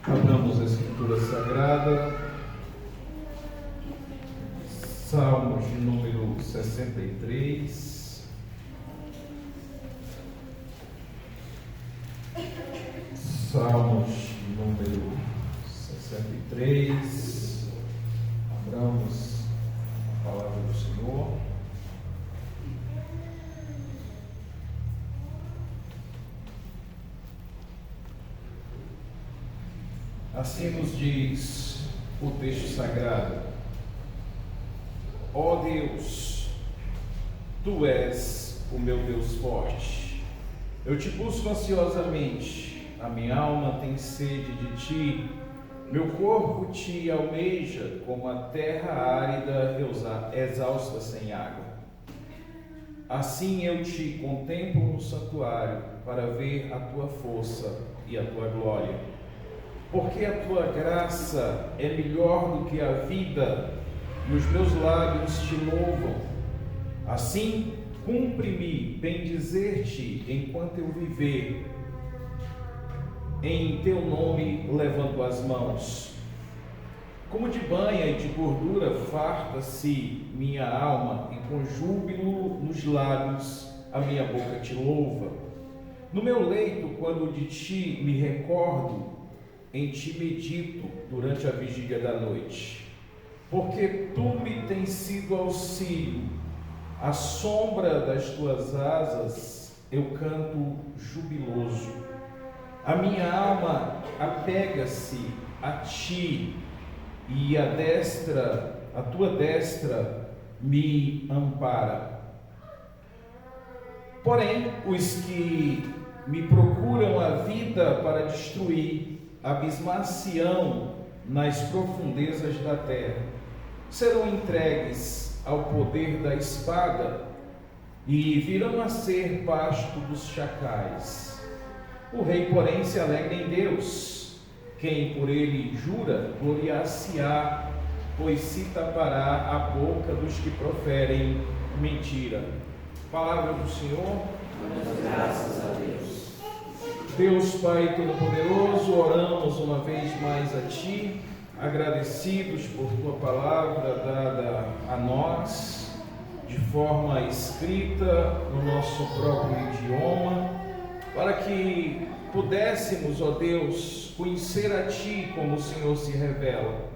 Abramos a Escritura Sagrada, Salmos de número 63, Salmos de número 63, abramos a palavra do Senhor. Assim nos diz o texto sagrado: ó Deus, Tu és o meu Deus forte. Eu te busco ansiosamente, a minha alma tem sede de Ti, meu corpo te almeja como a terra árida exausta sem água. Assim eu te contemplo no santuário para ver a Tua força e a Tua glória. Porque a Tua graça é melhor do que a vida, e os meus lábios te louvam. Assim, cumpre-me bendizer-te enquanto eu viver. Em Teu nome levanto as mãos. Como de banha e de gordura farta-se minha alma, e com júbilo nos lábios a minha boca te louva. No meu leito, quando de Ti me recordo, em Ti medito durante a vigília da noite, porque Tu me tens sido auxílio, à sombra das Tuas asas eu canto jubiloso. A minha alma apega-se a Ti, e a Tua destra me ampara. Porém, os que me procuram a vida para destruir, abismar-se-ão nas profundezas da terra, serão entregues ao poder da espada e virão a ser pasto dos chacais. O rei, porém, se alegra em Deus. Quem por ele jura, gloriar-se-á, pois se tapará a boca dos que proferem mentira. Palavra do Senhor. Graças a Deus. Deus Pai Todo-Poderoso, oramos uma vez mais a Ti, agradecidos por Tua palavra dada a nós, de forma escrita, no nosso próprio idioma, para que pudéssemos, ó Deus, conhecer a Ti como o Senhor se revela,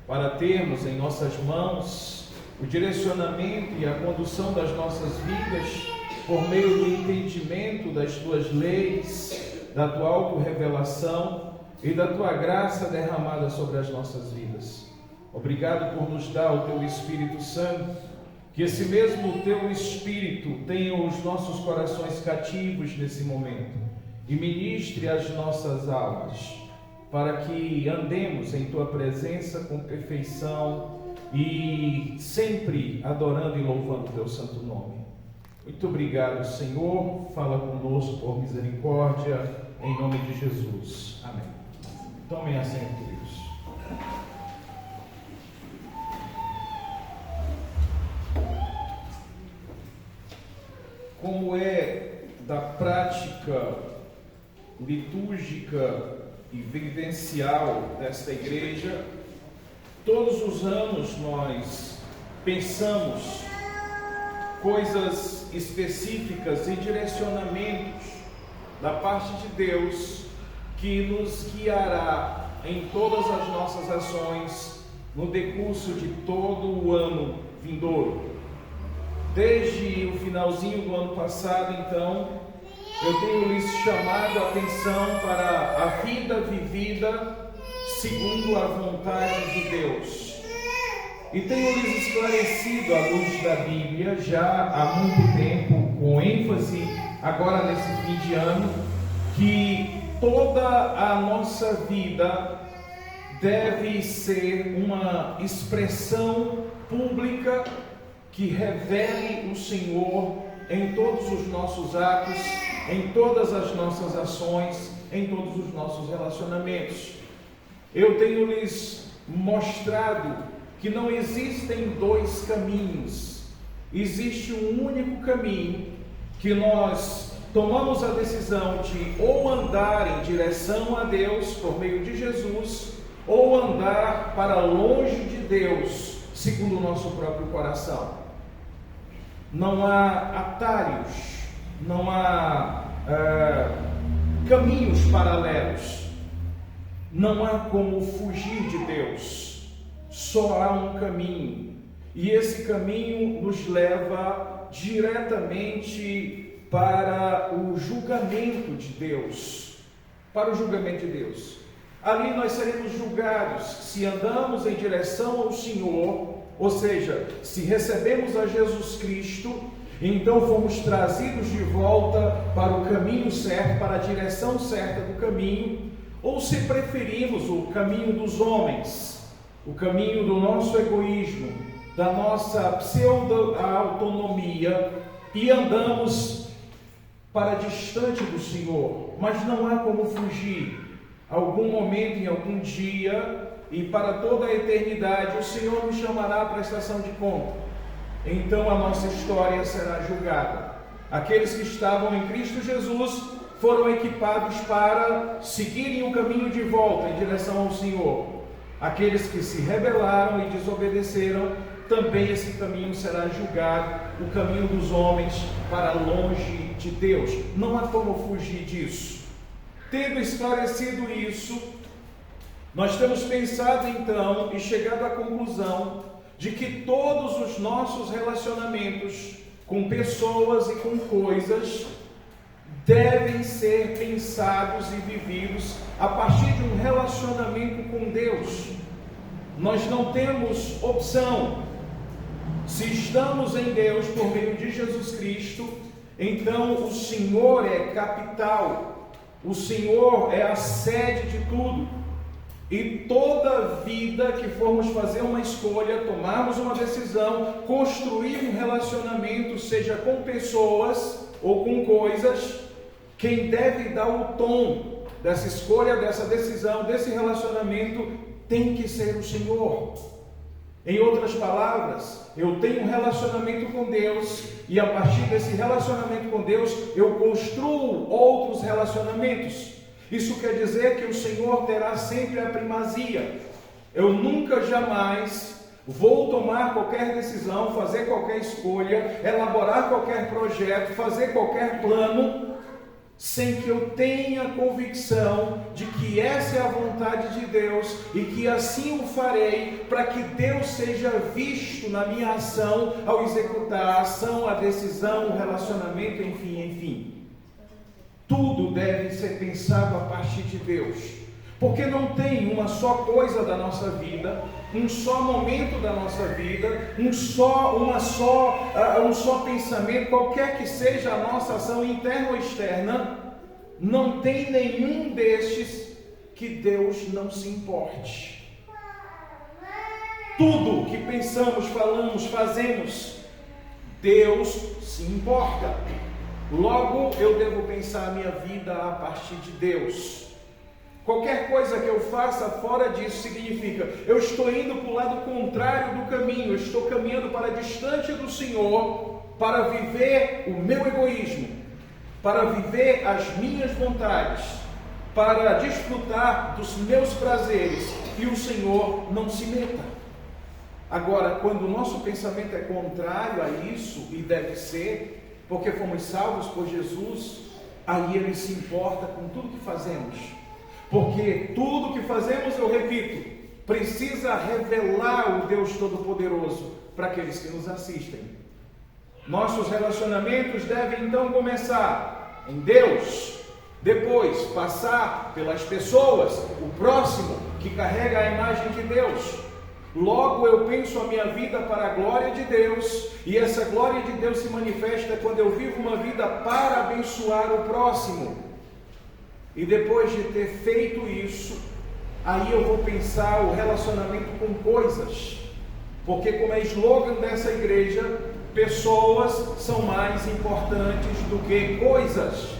para termos em nossas mãos o direcionamento e a condução das nossas vidas, por meio do entendimento das Tuas leis, da Tua auto-revelação e da Tua graça derramada sobre as nossas vidas. Obrigado por nos dar o Teu Espírito Santo, que esse mesmo Teu Espírito tenha os nossos corações cativos nesse momento e ministre as nossas almas, para que andemos em Tua presença com perfeição e sempre adorando e louvando o Teu santo nome. Muito obrigado, Senhor. Fala conosco por misericórdia, em nome de Jesus. Amém. Tomem assento, queridos. Como é da prática litúrgica e vivencial desta igreja, todos os anos nós pensamos coisas específicas e direcionamentos da parte de Deus que nos guiará em todas as nossas ações no decurso de todo o ano vindouro. Desde o finalzinho do ano passado, então, eu tenho lhes chamado a atenção para a vida vivida segundo a vontade de Deus. E tenho lhes esclarecido à luz da Bíblia já há muito tempo, com ênfase agora nesse fim de ano, que toda a nossa vida deve ser uma expressão pública que revele o Senhor em todos os nossos atos, em todas as nossas ações, em todos os nossos relacionamentos. Eu tenho lhes mostrado que não existem dois caminhos, existe um único caminho que nós tomamos a decisão de ou andar em direção a Deus por meio de Jesus, ou andar para longe de Deus, segundo o nosso próprio coração. Não há atalhos, não há caminhos paralelos, não há como fugir de Deus, só há um caminho, e esse caminho nos leva diretamente para o julgamento de Deus, Ali nós seremos julgados se andamos em direção ao Senhor, ou seja, se recebemos a Jesus Cristo, então fomos trazidos de volta para o caminho certo, para a direção certa do caminho, ou se preferimos o caminho dos homens, o caminho do nosso egoísmo, da nossa pseudo-autonomia, e andamos para distante do Senhor, mas não há como fugir. Algum momento, em algum dia, e para toda a eternidade, o Senhor nos chamará à prestação de conta. Então a nossa história será julgada. Aqueles que estavam em Cristo Jesus foram equipados para seguirem o caminho de volta em direção ao Senhor. Aqueles que se rebelaram e desobedeceram, também esse caminho será julgado, o caminho dos homens para longe de Deus. Não há como fugir disso. Tendo esclarecido isso, nós temos pensado então e chegado à conclusão de que todos os nossos relacionamentos com pessoas e com coisas devem ser pensados e vividos a partir de um relacionamento com Deus. Nós não temos opção. Se estamos em Deus por meio de Jesus Cristo, então o Senhor é capital. O Senhor é a sede de tudo, e toda vida que formos fazer uma escolha, tomarmos uma decisão, construir um relacionamento, seja com pessoas ou com coisas, quem deve dar o tom dessa escolha, dessa decisão, desse relacionamento, tem que ser o Senhor. Em outras palavras, eu tenho um relacionamento com Deus, e a partir desse relacionamento com Deus, eu construo outros relacionamentos. Isso quer dizer que o Senhor terá sempre a primazia. Eu nunca, jamais vou tomar qualquer decisão, fazer qualquer escolha, elaborar qualquer projeto, fazer qualquer plano, sem que eu tenha convicção de que essa é a vontade de Deus e que assim o farei, para que Deus seja visto na minha ação, ao executar a ação, a decisão, o relacionamento, enfim. Tudo deve ser pensado a partir de Deus, porque não tem uma só coisa da nossa vida, um só momento da nossa vida, um só pensamento, qualquer que seja a nossa ação interna ou externa, não tem nenhum destes que Deus não se importe. Tudo que pensamos, falamos, fazemos, Deus se importa. Logo, eu devo pensar a minha vida a partir de Deus. Qualquer coisa que eu faça fora disso significa, eu estou indo para o lado contrário do caminho, eu estou caminhando para distante do Senhor, para viver o meu egoísmo, para viver as minhas vontades, para desfrutar dos meus prazeres, e o Senhor não se meta. Agora, quando o nosso pensamento é contrário a isso, e deve ser, porque fomos salvos por Jesus, aí Ele se importa com tudo que fazemos. Porque tudo que fazemos, eu repito, precisa revelar o Deus Todo-Poderoso para aqueles que nos assistem. Nossos relacionamentos devem então começar em Deus, depois passar pelas pessoas, o próximo que carrega a imagem de Deus. Logo eu penso a minha vida para a glória de Deus, e essa glória de Deus se manifesta quando eu vivo uma vida para abençoar o próximo. E depois de ter feito isso, aí eu vou pensar o relacionamento com coisas, porque como é slogan dessa igreja, pessoas são mais importantes do que coisas.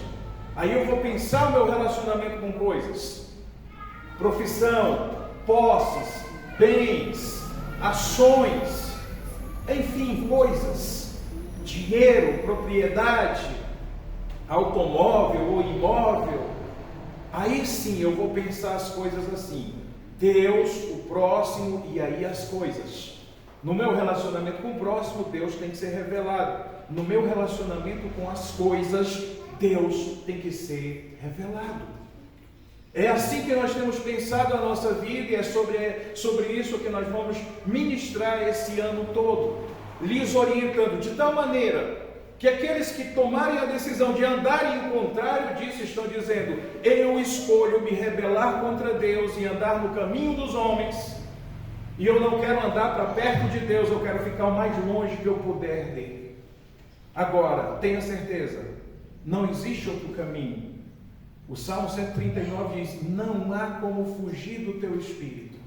Aí eu vou pensar o meu relacionamento com coisas, profissão, posses, bens, ações, enfim, coisas, dinheiro, propriedade. automóvel ou imóvel, aí sim eu vou pensar as coisas assim: Deus, o próximo e aí as coisas. No meu relacionamento com o próximo, Deus tem que ser revelado. No meu relacionamento com as coisas, Deus tem que ser revelado. É assim que nós temos pensado a nossa vida, e é sobre isso que nós vamos ministrar esse ano todo, lhes orientando de tal maneira que aqueles que tomarem a decisão de andarem em contrário disso estão dizendo: eu escolho me rebelar contra Deus e andar no caminho dos homens, e eu não quero andar para perto de Deus, eu quero ficar o mais longe que eu puder dele. Agora, tenha certeza, não existe outro caminho. O Salmo 139 diz: não há como fugir do teu espírito.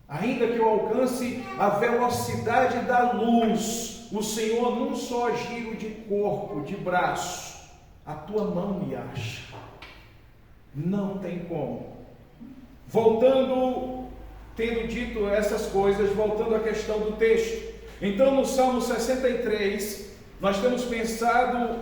Ainda que eu alcance a velocidade da luz, o Senhor num só giro de corpo, de braço, a tua mão me acha. Não tem como. Voltando, tendo dito essas coisas, voltando à questão do texto. Então no Salmo 63, nós temos pensado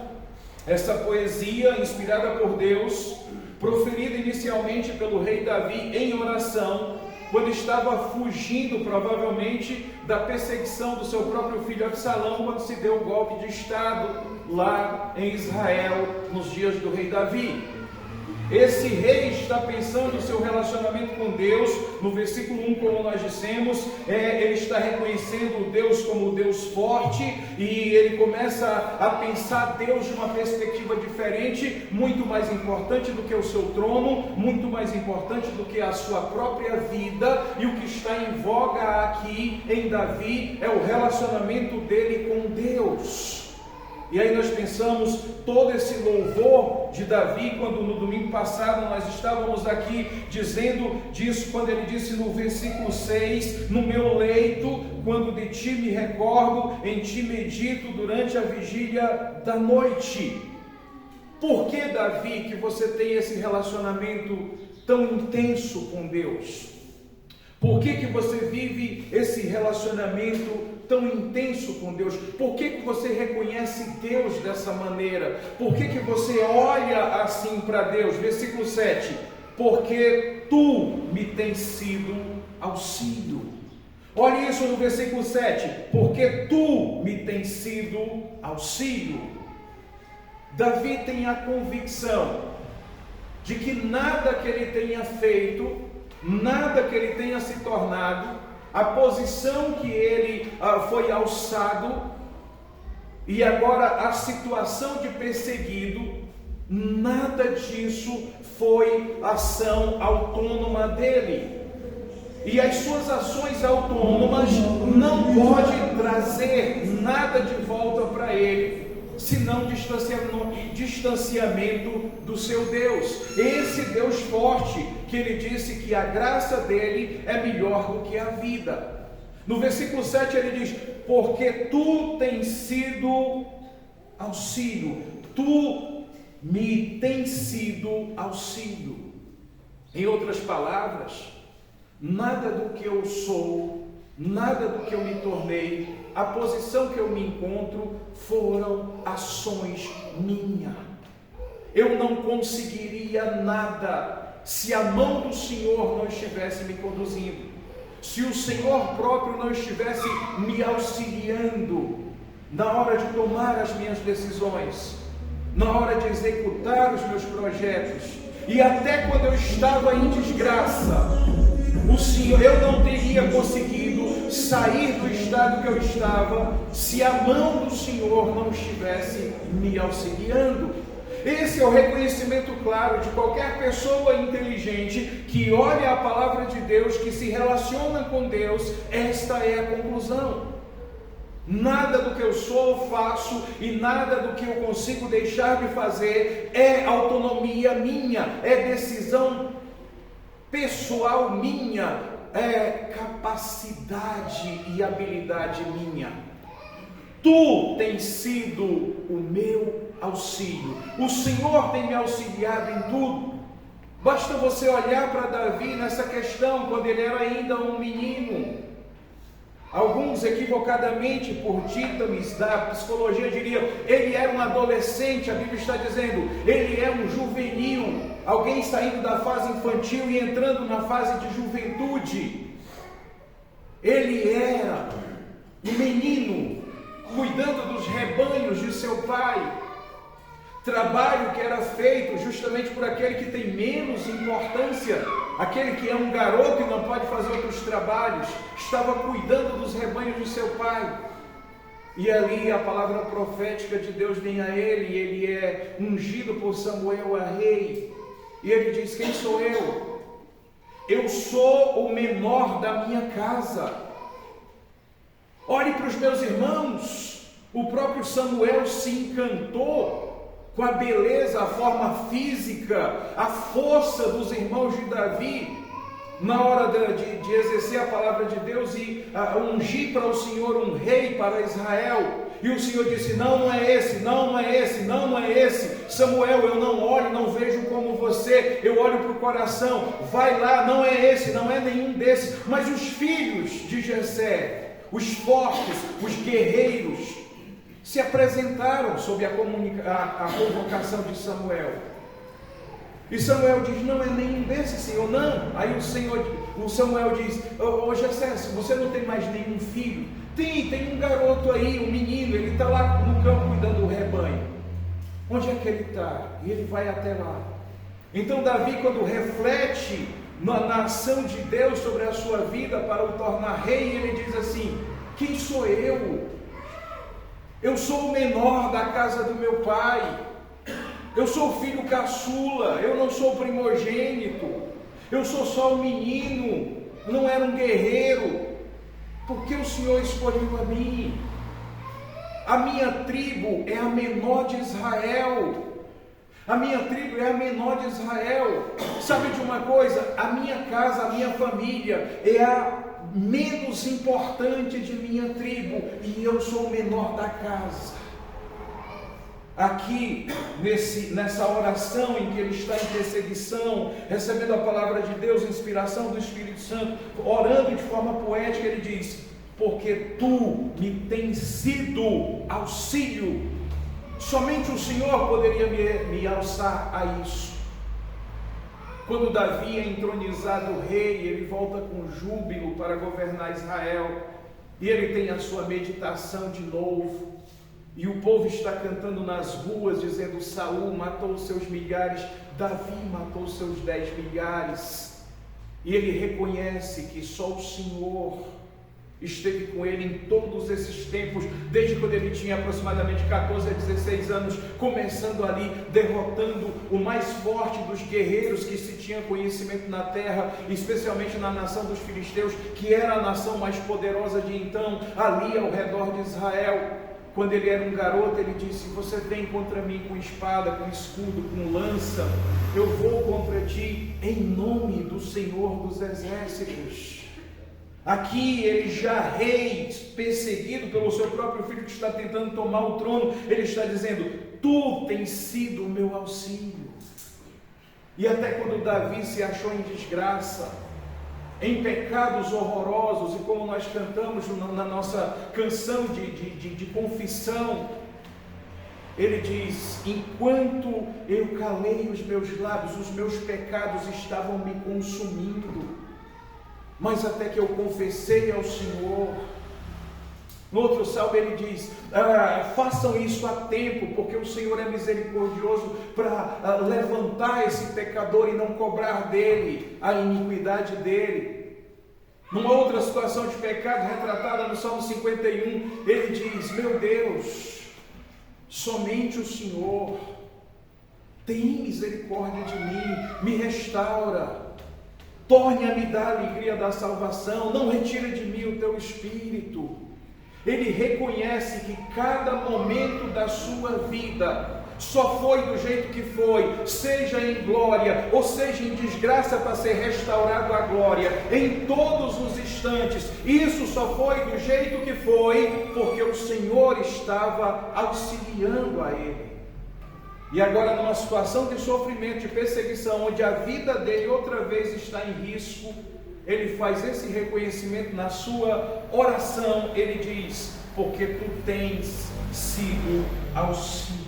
essa poesia inspirada por Deus, proferida inicialmente pelo rei Davi em oração, quando estava fugindo provavelmente da perseguição do seu próprio filho Absalão, quando se deu o golpe de estado lá em Israel, nos dias do rei Davi. Esse rei está pensando no seu relacionamento com Deus. No versículo 1, como nós dissemos, ele está reconhecendo Deus como Deus forte, e ele começa a pensar Deus de uma perspectiva diferente, muito mais importante do que o seu trono, muito mais importante do que a sua própria vida. E o que está em voga aqui em Davi é o relacionamento dele com Deus. E aí nós pensamos todo esse louvor de Davi, quando no domingo passado nós estávamos aqui dizendo disso, quando ele disse no versículo 6, no meu leito, quando de ti me recordo, em ti medito durante a vigília da noite. Por que, Davi, que você tem esse relacionamento tão intenso com Deus? Por que você vive esse relacionamento tão intenso com Deus? Por que você reconhece Deus dessa maneira? Por que você olha assim para Deus? Versículo 7, porque tu me tens sido auxílio. Olha isso no versículo 7, porque tu me tens sido auxílio. Davi tem a convicção de que nada que ele tenha feito, nada que ele tenha se tornado, a posição que ele foi alçado, e agora a situação de perseguido, nada disso foi ação autônoma dele. E as suas ações autônomas não podem trazer nada de volta para ele, senão distanciamento do seu Deus. Esse Deus forte, que ele disse que a graça dele é melhor do que a vida. No versículo 7 ele diz: porque tu tens sido auxílio, tu me tens sido auxílio. Em outras palavras, nada do que eu sou, nada do que eu me tornei, a posição que eu me encontro, foram ações minhas. Eu não conseguiria nada se a mão do Senhor não estivesse me conduzindo, se o Senhor próprio não estivesse me auxiliando na hora de tomar as minhas decisões, na hora de executar os meus projetos. E até quando eu estava em desgraça, o Senhor, eu não teria conseguido sair do estado que eu estava se a mão do Senhor não estivesse me auxiliando. Esse é o reconhecimento claro de qualquer pessoa inteligente que olha a palavra de Deus, que se relaciona com Deus. Esta é a conclusão. Nada do que eu sou, faço, e nada do que eu consigo deixar de fazer é autonomia minha, é decisão pessoal minha, é capacidade e habilidade minha. Tu tens sido o meu auxílio. O Senhor tem me auxiliado em tudo. Basta você olhar para Davi nessa questão, quando ele era ainda um menino. Alguns equivocadamente por ditames da psicologia diriam, ele era um adolescente. A Bíblia está dizendo, ele é um juvenil, alguém saindo da fase infantil e entrando na fase de juventude. Ele era um menino, cuidando dos rebanhos de seu pai. Trabalho que era feito justamente por aquele que tem menos importância, aquele que é um garoto e não pode fazer outros trabalhos, estava cuidando dos rebanhos de seu pai. E ali a palavra profética de Deus vem a ele, e ele é ungido por Samuel a rei, e ele diz, quem sou eu? Eu sou o menor da minha casa. Olhe para os meus irmãos, o próprio Samuel se encantou com a beleza, a forma física, a força dos irmãos de Davi, na hora de exercer a palavra de Deus e ungir para o Senhor um rei para Israel. E o Senhor disse, não é esse, não é esse, não é esse. Samuel, eu não olho, não vejo como você, eu olho para o coração. Vai lá, não é esse, não é nenhum desses. Mas os filhos de Jessé, os fortes, os guerreiros, se apresentaram sob a convocação de Samuel. E Samuel diz, não é nenhum desses, Senhor, não. Aí o Samuel diz, ô Jessé, você não tem mais nenhum filho? Tem um garoto aí, um menino, ele está lá no campo cuidando do rebanho. Onde é que ele está? E ele vai até lá. Então Davi, quando reflete na ação de Deus sobre a sua vida para o tornar rei, ele diz assim, quem sou eu? Eu sou o menor da casa do meu pai, eu sou o filho caçula, eu não sou primogênito, eu sou só um menino, não era um guerreiro. Por que o Senhor escolheu a mim? A minha tribo é a menor de Israel. A minha tribo é a menor de Israel. Sabe de uma coisa? A minha casa, a minha família é a menos importante de minha tribo, e eu sou o menor da casa. Aqui, nessa oração em que ele está em perseguição, recebendo a palavra de Deus, inspiração do Espírito Santo, orando de forma poética, ele diz, porque tu me tens sido auxílio. Somente o Senhor poderia me alçar a isso. Quando Davi é entronizado rei, ele volta com júbilo para governar Israel, e ele tem a sua meditação de novo, e o povo está cantando nas ruas, dizendo, Saul matou os seus milhares, Davi matou os seus 10 milhares, e ele reconhece que só o Senhor esteve com ele em todos esses tempos, desde quando ele tinha aproximadamente 14 a 16 anos, começando ali, derrotando o mais forte dos guerreiros que se tinha conhecimento na terra, especialmente na nação dos filisteus, que era a nação mais poderosa de então, ali ao redor de Israel. Quando ele era um garoto, ele disse, você vem contra mim com espada, com escudo, com lança, eu vou contra ti em nome do Senhor dos Exércitos. Aqui ele já rei, perseguido pelo seu próprio filho que está tentando tomar o trono, ele está dizendo, tu tens sido o meu auxílio. E até quando Davi se achou em desgraça, em pecados horrorosos, e como nós cantamos na nossa canção de confissão, ele diz, enquanto eu calei os meus lábios, os meus pecados estavam me consumindo, mas até que eu confessei ao Senhor. No outro salmo ele diz, façam isso a tempo, porque o Senhor é misericordioso para levantar esse pecador e não cobrar dele a iniquidade dele. Numa outra situação de pecado retratada no Salmo 51, ele diz, meu Deus, somente o Senhor tem misericórdia de mim, me restaura, torne a me dar a alegria da salvação, não retira de mim o teu espírito. Ele reconhece que cada momento da sua vida só foi do jeito que foi, seja em glória ou seja em desgraça, para ser restaurado à glória em todos os instantes. Isso só foi do jeito que foi porque o Senhor estava auxiliando a ele. E agora, numa situação de sofrimento, de perseguição, onde a vida dele outra vez está em risco, ele faz esse reconhecimento na sua oração. Ele diz: porque tu tens sido auxílio,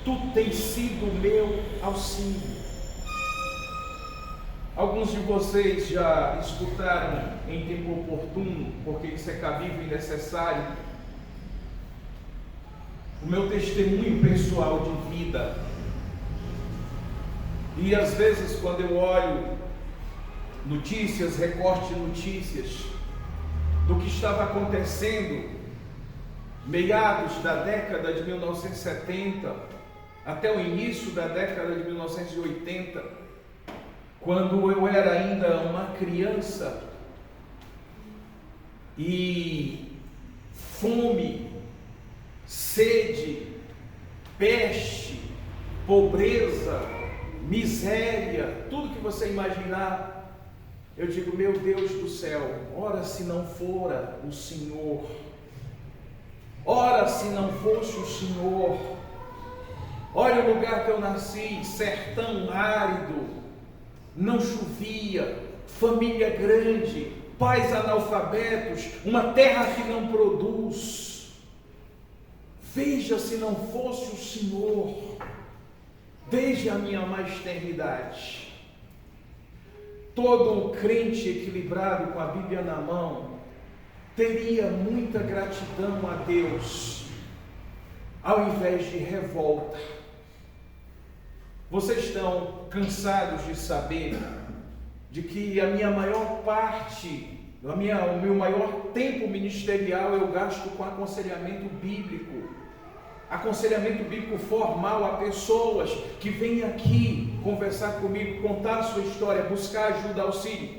tu tens sido meu auxílio. Alguns de vocês já escutaram em tempo oportuno, porque isso é cabível e necessário, o meu testemunho pessoal de vida. E às vezes, quando eu olho notícias, recorte de notícias do que estava acontecendo meados da década de 1970 até o início da década de 1980, quando eu era ainda uma criança, e fome, sede, peste, pobreza, miséria, tudo que você imaginar, eu digo: meu Deus do céu, ora se não fora o Senhor, ora se não fosse o Senhor. Olha o lugar que eu nasci, sertão árido, não chovia, família grande, pais analfabetos, uma terra que não produz. Veja se não fosse o Senhor, desde a minha mais tenridade. Todo crente equilibrado com a Bíblia na mão teria muita gratidão a Deus, ao invés de revolta. Vocês estão cansados de saber de que a minha maior parte, o meu maior tempo ministerial eu gasto com aconselhamento bíblico formal a pessoas que vêm aqui conversar comigo, contar a sua história, buscar ajuda, auxílio.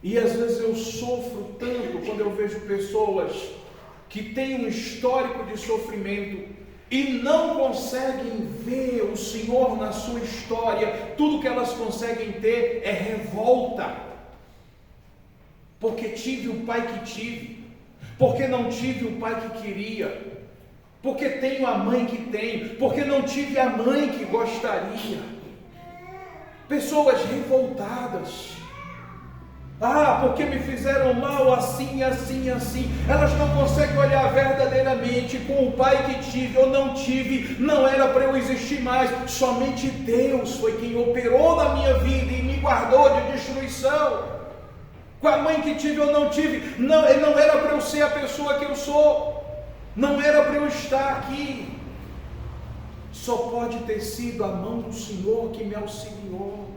E às vezes eu sofro tanto quando eu vejo pessoas que têm um histórico de sofrimento e não conseguem ver o Senhor na sua história. Tudo que elas conseguem ter é revolta, porque tive o pai que tive, porque não tive o pai que queria, porque tenho a mãe que tenho, porque não tive a mãe que gostaria. Pessoas revoltadas. Porque me fizeram mal assim, assim, assim. Elas não conseguem olhar verdadeiramente com o pai que tive ou não tive. Não era para eu existir mais. Somente Deus foi quem operou na minha vida e me guardou de destruição. Com a mãe que tive ou não tive, não era para eu ser a pessoa que eu sou. Não era para eu estar aqui. Só pode ter sido a mão do Senhor que me auxiliou,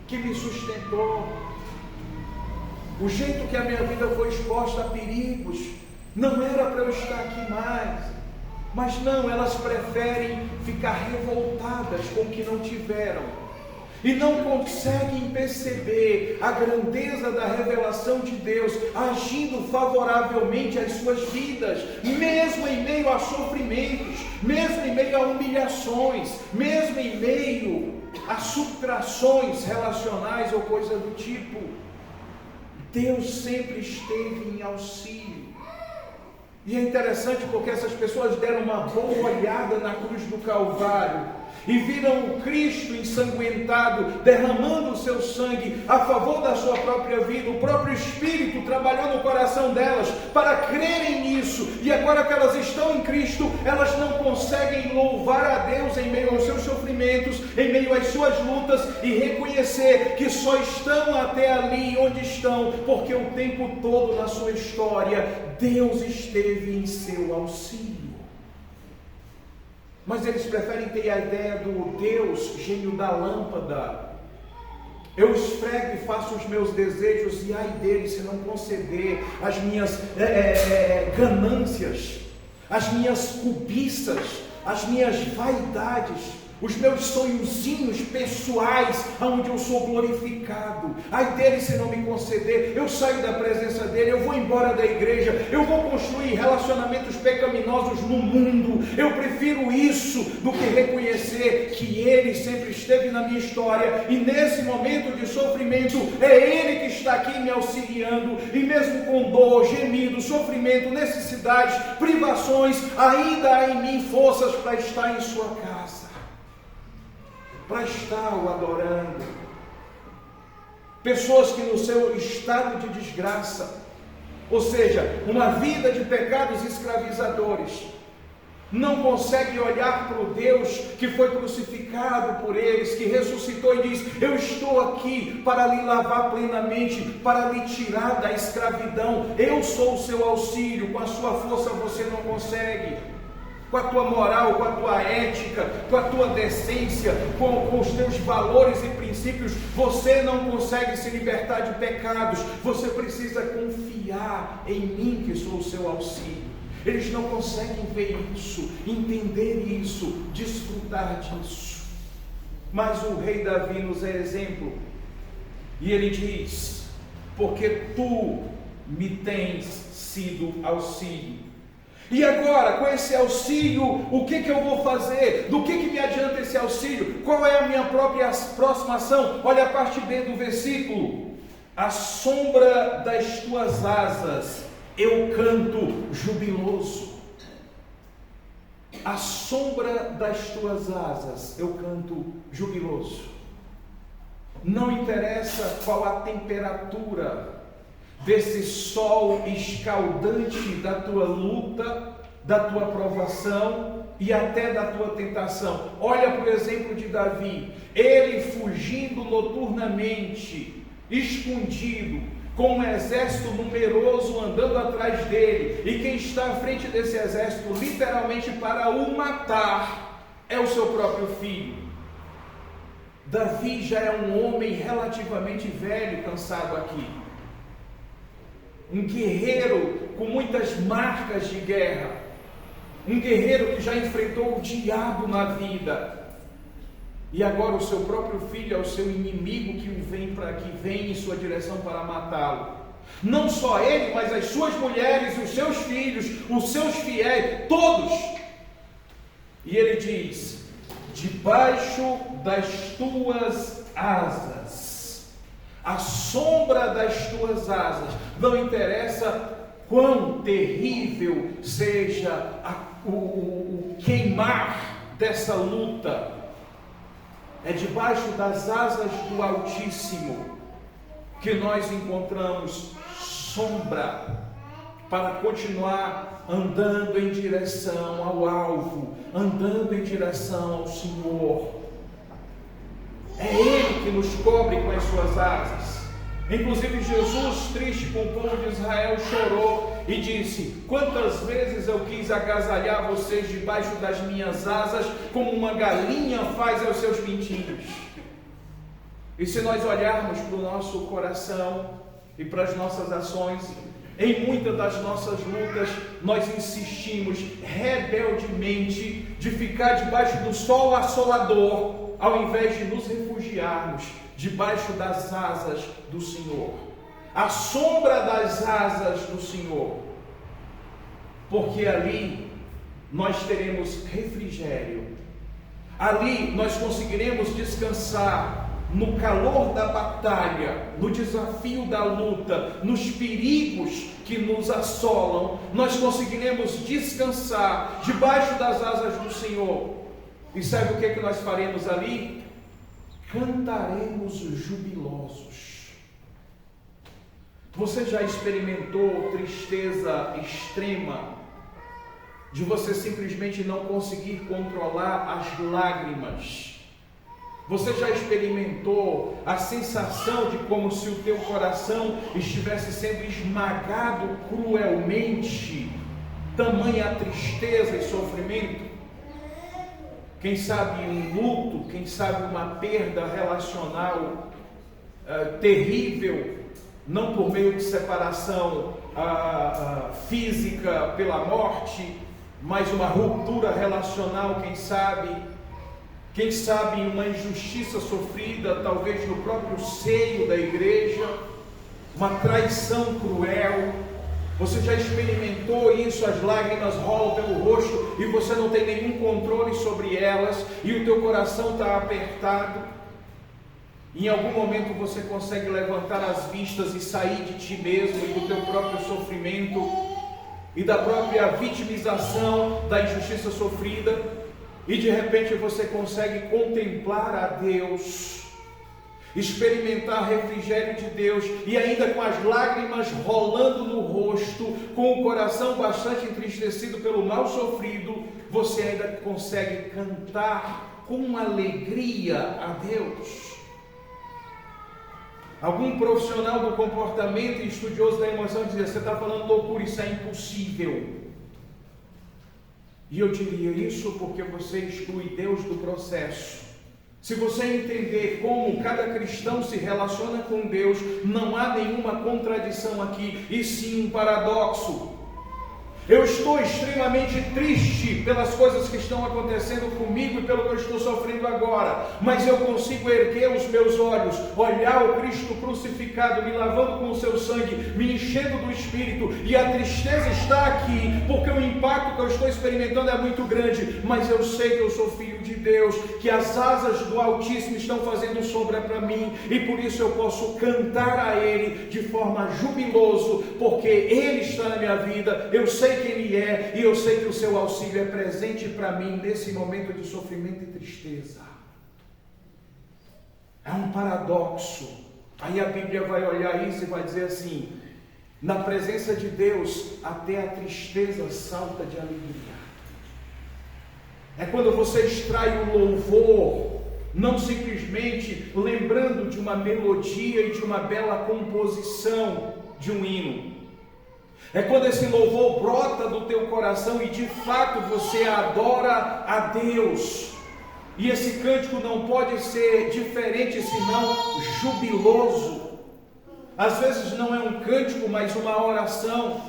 que me sustentou. O jeito que a minha vida foi exposta a perigos, não era para eu estar aqui mais. Mas não, elas preferem ficar revoltadas com o que não tiveram. E não conseguem perceber a grandeza da revelação de Deus agindo favoravelmente às suas vidas, mesmo em meio a sofrimentos, mesmo em meio a humilhações, mesmo em meio a subtrações relacionais ou coisa do tipo. Deus sempre esteve em auxílio. E é interessante porque essas pessoas deram uma boa olhada na cruz do Calvário e viram o Cristo ensanguentado, derramando o seu sangue a favor da sua própria vida. O próprio Espírito trabalhou no coração delas para crerem nisso, e agora que elas estão em Cristo, elas não conseguem louvar a Deus em meio aos seus sofrimentos, em meio às suas lutas, e reconhecer que só estão até ali onde estão, porque o tempo todo na sua história, Deus esteve em seu auxílio. Mas eles preferem ter a ideia do Deus gênio da lâmpada. Eu esfrego e faço os meus desejos, e ai dele se não conceder as minhas ganâncias, as minhas cobiças, as minhas vaidades, os meus sonhozinhos pessoais, onde eu sou glorificado. Ai dele se não me conceder. Eu saio da presença dele, eu vou embora da igreja, eu vou construir relacionamentos pecaminosos no mundo. Eu prefiro isso do que reconhecer que ele sempre esteve na minha história, e nesse momento de sofrimento é ele que está aqui me auxiliando, e mesmo com dor, gemido, sofrimento, necessidades, privações, ainda há em mim forças para estar em sua casa, para estar o adorando. pessoas que no seu estado de desgraça, ou seja, uma vida de pecados escravizadores, não conseguem olhar para o Deus que foi crucificado por eles, que ressuscitou e diz: eu estou aqui para lhe lavar plenamente, para lhe tirar da escravidão, eu sou o seu auxílio. Com a sua força você não consegue, com a tua moral, com a tua ética, com a tua decência, com os teus valores e princípios, você não consegue se libertar de pecados. Você precisa confiar em mim, que sou o seu auxílio. Eles não conseguem ver isso, entender isso, desfrutar disso. Mas o rei Davi nos é exemplo, e ele diz: porque tu me tens sido auxílio. E agora, com esse auxílio, o que eu vou fazer? Do que me adianta esse auxílio? Qual é a minha próxima ação? Olha a parte B do versículo: à sombra das tuas asas eu canto jubiloso. À sombra das tuas asas eu canto jubiloso. Não interessa qual a temperatura desse sol escaldante da tua luta, da tua provação e até da tua tentação. Olha para o exemplo de Davi, ele fugindo noturnamente, escondido, com um exército numeroso andando atrás dele, e quem está à frente desse exército literalmente para o matar é o seu próprio filho. Davi já é um homem relativamente velho, cansado aqui, um guerreiro com muitas marcas de guerra, um guerreiro que já enfrentou o diabo na vida, e agora o seu próprio filho é o seu inimigo que vem em sua direção para matá-lo. Não só ele, mas as suas mulheres, os seus filhos, os seus fiéis, todos. E ele diz: debaixo das tuas asas, a sombra das tuas asas. Não interessa quão terrível seja o queimar dessa luta, é debaixo das asas do Altíssimo que nós encontramos sombra para continuar andando em direção ao alvo, andando em direção ao Senhor. É Ele que nos cobre com as suas asas. Inclusive Jesus, triste com o povo de Israel, chorou e disse: quantas vezes eu quis agasalhar vocês debaixo das minhas asas, como uma galinha faz aos seus pintinhos. E se nós olharmos para o nosso coração e para as nossas ações, em muitas das nossas lutas, nós insistimos rebeldemente de ficar debaixo do sol assolador, ao invés de nos refugiarmos debaixo das asas do Senhor, à sombra das asas do Senhor, porque ali nós teremos refrigério, ali nós conseguiremos descansar no calor da batalha, no desafio da luta, nos perigos que nos assolam. Nós conseguiremos descansar debaixo das asas do Senhor. E sabe o que nós faremos ali? Cantaremos jubilosos. Você já experimentou tristeza extrema, de você simplesmente não conseguir controlar as lágrimas? Você já experimentou a sensação de como se o teu coração estivesse sendo esmagado cruelmente? Tamanha tristeza e sofrimento. Quem sabe um luto, quem sabe uma perda relacional terrível, não por meio de separação física pela morte, mas uma ruptura relacional, quem sabe uma injustiça sofrida, talvez no próprio seio da igreja, uma traição cruel. Você já experimentou isso? As lágrimas rolam pelo rosto e você não tem nenhum controle sobre elas, e o teu coração está apertado. Em algum momento você consegue levantar as vistas e sair de ti mesmo e do teu próprio sofrimento e da própria vitimização da injustiça sofrida, e de repente você consegue contemplar a Deus. experimentar refrigério de Deus e ainda com as lágrimas rolando no rosto, com o coração bastante entristecido pelo mal sofrido, você ainda consegue cantar com alegria a Deus. Algum profissional do comportamento e estudioso da emoção dizia: você está falando loucura, isso é impossível. E eu diria isso porque você exclui Deus do processo. Se você entender como cada cristão se relaciona com Deus, não há nenhuma contradição aqui, e sim um paradoxo. Eu estou extremamente triste pelas coisas que estão acontecendo comigo e pelo que eu estou sofrendo agora, mas eu consigo erguer os meus olhos, olhar o Cristo crucificado, me lavando com o seu sangue, me enchendo do Espírito, e a tristeza está aqui, porque o impacto que eu estou experimentando é muito grande, mas eu sei que eu sou filho de Deus, que as asas do Altíssimo estão fazendo sombra para mim, e por isso eu posso cantar a Ele de forma jubiloso, porque Ele está na minha vida, eu sei que Ele é, e eu sei que o seu auxílio é presente para mim nesse momento de sofrimento e tristeza. É um paradoxo. Aí a Bíblia vai olhar isso e vai dizer assim: na presença de Deus até a tristeza salta de alegria. É quando você extrai o louvor, não simplesmente lembrando de uma melodia e de uma bela composição de um hino. É quando esse louvor brota do teu coração e de fato você adora a Deus. E esse cântico não pode ser diferente senão jubiloso. Às vezes não é um cântico, mas uma oração.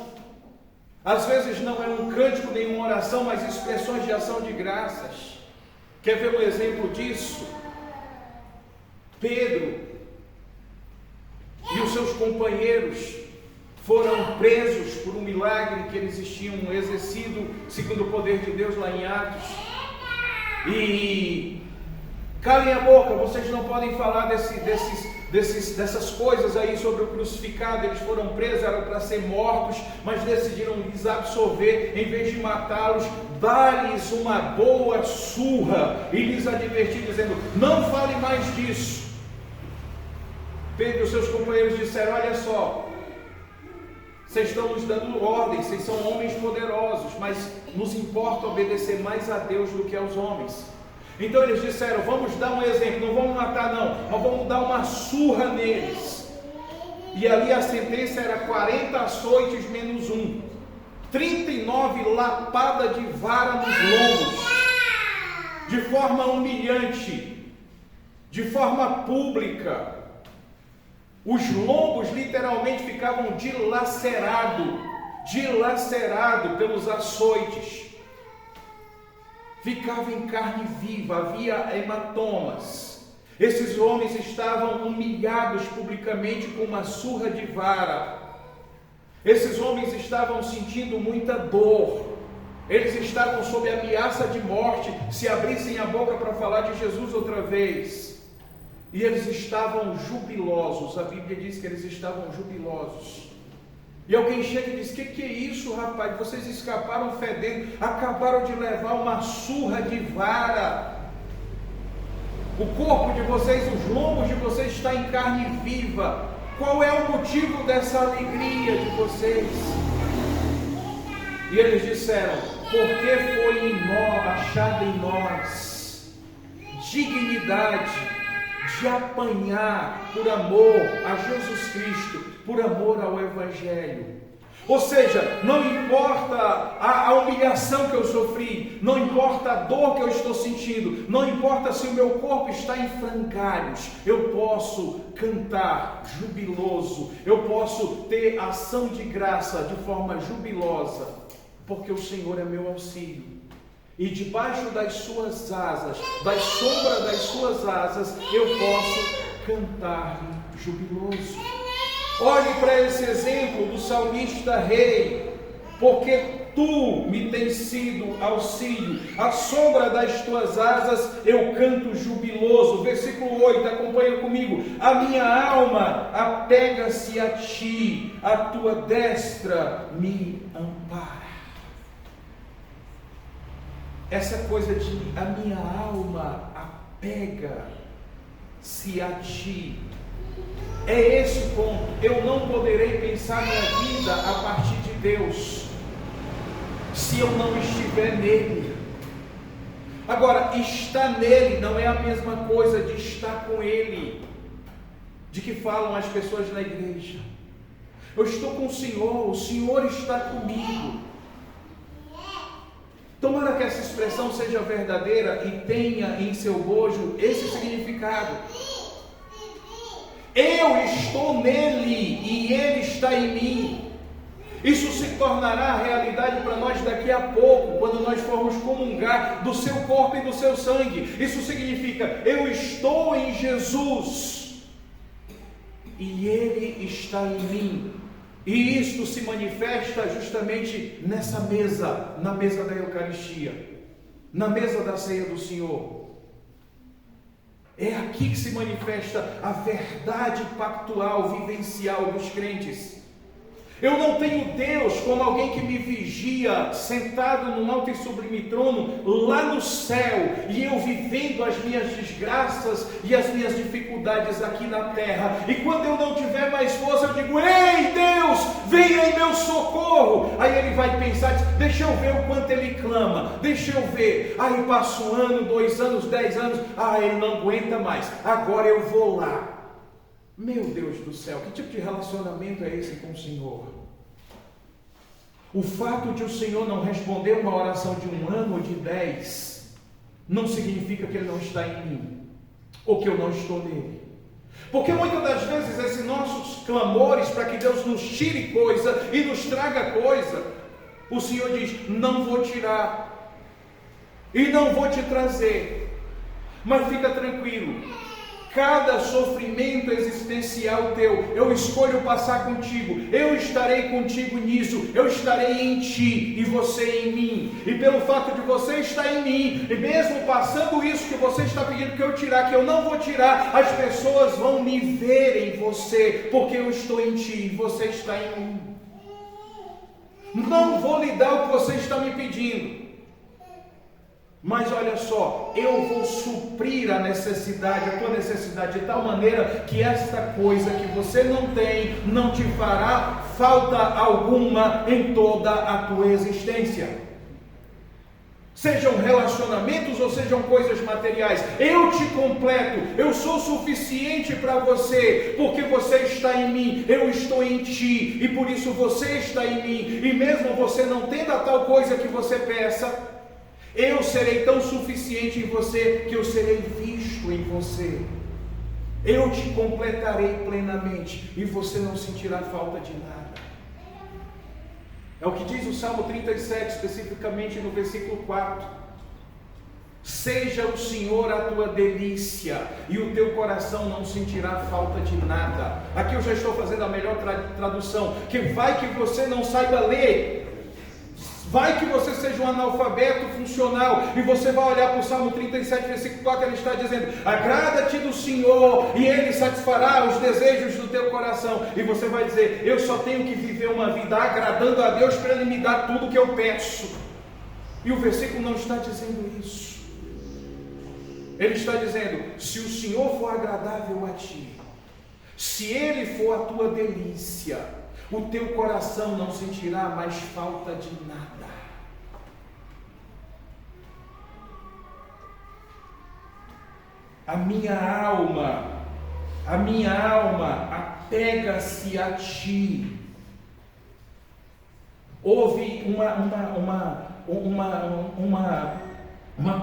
Às vezes não é um cântico nem uma oração, mas expressões de ação de graças. Quer ver um exemplo disso? Pedro e os seus companheiros foram presos por um milagre que eles tinham exercido segundo o poder de Deus lá em Atos. E calem a boca, vocês não podem falar dessas coisas aí sobre o crucificado. Eles foram presos, eram para ser mortos, mas decidiram lhes absolver, em vez de matá-los, dar-lhes uma boa surra e lhes advertir, dizendo: não fale mais disso. Pedro e os seus companheiros disseram: olha só, vocês estão nos dando ordens, vocês são homens poderosos, mas nos importa obedecer mais a Deus do que aos homens. Então eles disseram: vamos dar um exemplo, não vamos matar não, mas vamos dar uma surra neles. E ali a sentença era 40 açoites menos 1, 39 lapadas de vara nos lombos, de forma humilhante, de forma pública. Os lombos literalmente ficavam dilacerados pelos açoites. Ficava em carne viva, havia hematomas. Esses homens estavam humilhados publicamente com uma surra de vara. Esses homens estavam sentindo muita dor. Eles estavam sob ameaça de morte se abrissem a boca para falar de Jesus outra vez. E eles estavam jubilosos. A Bíblia diz que eles estavam jubilosos. E alguém chega e diz: que é isso, rapaz? Vocês escaparam fedendo, acabaram de levar uma surra de vara. O corpo de vocês, os lombos de vocês está em carne viva. Qual é o motivo dessa alegria de vocês? E eles disseram: porque foi em nós, achada em nós, dignidade de apanhar por amor a Jesus Cristo, por amor ao Evangelho. Ou seja, não importa a humilhação que eu sofri, não importa a dor que eu estou sentindo, não importa se o meu corpo está em frangalhos, eu posso cantar jubiloso, eu posso ter ação de graça de forma jubilosa, porque o Senhor é meu auxílio. E debaixo das suas asas, da sombra das suas asas, eu posso cantar jubiloso. Olhe para esse exemplo do salmista rei: porque tu me tens sido auxílio, à sombra das tuas asas eu canto jubiloso. Versículo 8, acompanha comigo: a minha alma apega-se a ti, a tua destra me ampara. Essa coisa de a minha alma apega, se a ti. É esse o ponto. Eu não poderei pensar minha vida a partir de Deus se eu não estiver nele. Agora, estar nele não é a mesma coisa de estar com ele, de que falam as pessoas na igreja. Eu estou com o Senhor está comigo. Tomara que essa expressão seja verdadeira e tenha em seu bojo esse significado. Eu estou nele e ele está em mim. Isso se tornará realidade para nós daqui a pouco, quando nós formos comungar do seu corpo e do seu sangue. Isso significa, eu estou em Jesus e ele está em mim. E isto se manifesta justamente nessa mesa, na mesa da Eucaristia, na mesa da ceia do Senhor. É aqui que se manifesta a verdade pactual, vivencial dos crentes. Eu não tenho Deus como alguém que me vigia, sentado num alto e sublime trono, lá no céu, e eu vivendo as minhas desgraças e as minhas dificuldades aqui na terra. E quando eu não tiver mais força, eu digo, ei Deus, venha em meu socorro. Aí ele vai pensar, deixa eu ver o quanto ele clama, deixa eu ver. Aí passa 1 ano, 2 anos, 10 anos, ele não aguenta mais, agora eu vou lá. Meu Deus do céu, que tipo de relacionamento é esse com o Senhor? O fato de o Senhor não responder uma oração de 1 ano ou de 10, não significa que Ele não está em mim, ou que eu não estou nele. Porque muitas das vezes esses nossos clamores para que Deus nos tire coisa e nos traga coisa, o Senhor diz, não vou tirar, e não vou te trazer, mas fica tranquilo. Cada sofrimento existencial teu, eu escolho passar contigo, eu estarei contigo nisso, eu estarei em ti e você em mim, e pelo fato de você estar em mim, e mesmo passando isso que você está pedindo que eu tirar, que eu não vou tirar, as pessoas vão me ver em você, porque eu estou em ti e você está em mim. Não vou lhe dar o que você está me pedindo, mas olha só, eu vou suprir a necessidade, a tua necessidade, de tal maneira que esta coisa que você não tem, não te fará falta alguma em toda a tua existência. Sejam relacionamentos ou sejam coisas materiais, eu te completo, eu sou suficiente para você, porque você está em mim, eu estou em ti, e por isso você está em mim, e mesmo você não tendo a tal coisa que você peça, eu serei tão suficiente em você que eu serei visto em você. Eu te completarei plenamente e você não sentirá falta de nada. É o que diz o Salmo 37, especificamente no versículo 4. Seja o Senhor a tua delícia e o teu coração não sentirá falta de nada. Aqui eu já estou fazendo a melhor tradução, que vai que você não saiba ler. Vai que você seja um analfabeto funcional e você vai olhar para o Salmo 37, versículo 4, ele está dizendo, agrada-te do Senhor e Ele satisfará os desejos do teu coração. E você vai dizer, eu só tenho que viver uma vida agradando a Deus para Ele me dar tudo que eu peço. E o versículo não está dizendo isso. Ele está dizendo, se o Senhor for agradável a ti, se Ele for a tua delícia, o teu coração não sentirá mais falta de nada. A minha alma apega-se a ti. Houve uma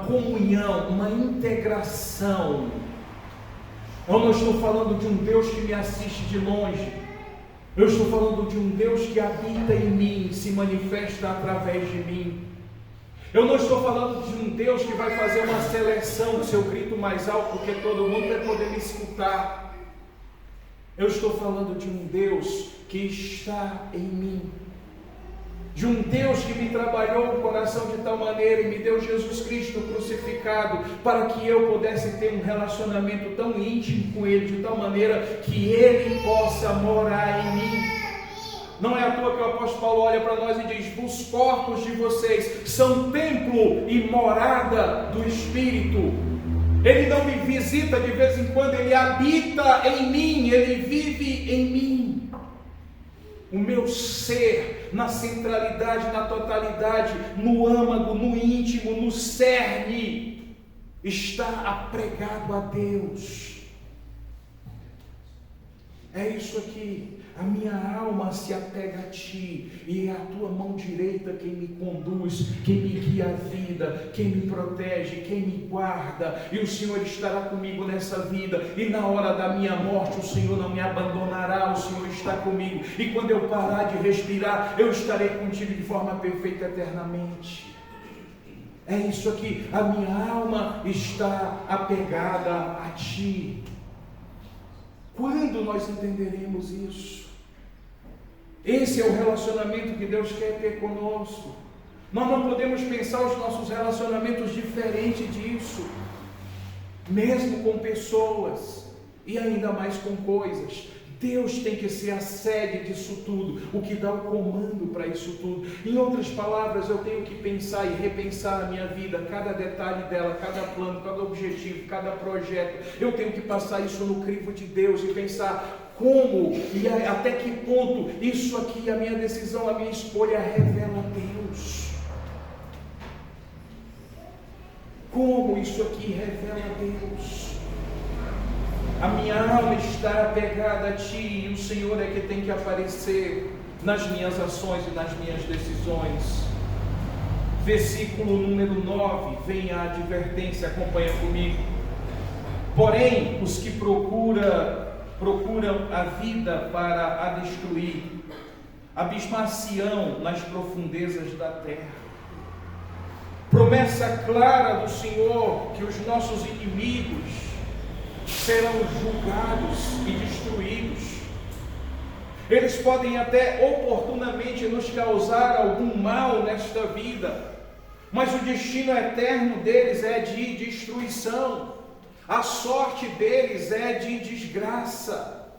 comunhão, uma integração. Eu não estou falando de um Deus que me assiste de longe. Eu estou falando de um Deus que habita em mim, se manifesta através de mim. Eu não estou falando de um Deus que vai fazer uma seleção do seu grito mais alto, porque todo mundo vai poder me escutar. Eu estou falando de um Deus que está em mim. De um Deus que me trabalhou o coração de tal maneira e me deu Jesus Cristo crucificado, para que eu pudesse ter um relacionamento tão íntimo com Ele, de tal maneira que Ele possa morar em mim. Não é à toa que o apóstolo Paulo olha para nós e diz, os corpos de vocês são templo e morada do Espírito. Ele não me visita de vez em quando, Ele habita em mim, Ele vive em mim. O meu ser, na centralidade, na totalidade, no âmago, no íntimo, no cerne, está apregado a Deus. É isso aqui. A minha alma se apega a Ti, e é a Tua mão direita quem me conduz, quem me guia a vida, quem me protege, quem me guarda, e o Senhor estará comigo nessa vida, e na hora da minha morte o Senhor não me abandonará, o Senhor está comigo, e quando eu parar de respirar, eu estarei contigo de forma perfeita eternamente. É isso aqui, a minha alma está apegada a Ti. Quando nós entenderemos isso? Esse é o relacionamento que Deus quer ter conosco. Nós não podemos pensar os nossos relacionamentos diferente disso, mesmo com pessoas e ainda mais com coisas. Deus tem que ser a sede disso tudo, o que dá o comando para isso tudo. Em outras palavras, eu tenho que pensar e repensar a minha vida, cada detalhe dela, cada plano, cada objetivo, cada projeto. Eu tenho que passar isso no crivo de Deus e pensar como e até que ponto isso aqui, a minha decisão, a minha escolha revela a Deus. Como isso aqui revela a Deus. A minha alma está apegada a Ti, e o Senhor é que tem que aparecer nas minhas ações e nas minhas decisões. Versículo número 9, vem a advertência, acompanha comigo. Porém, os que procuram a vida para a destruir, abismar-se-ão nas profundezas da terra. Promessa clara do Senhor que os nossos inimigos serão julgados e destruídos. Eles podem até oportunamente nos causar algum mal nesta vida, mas o destino eterno deles é de destruição. A sorte deles é de desgraça.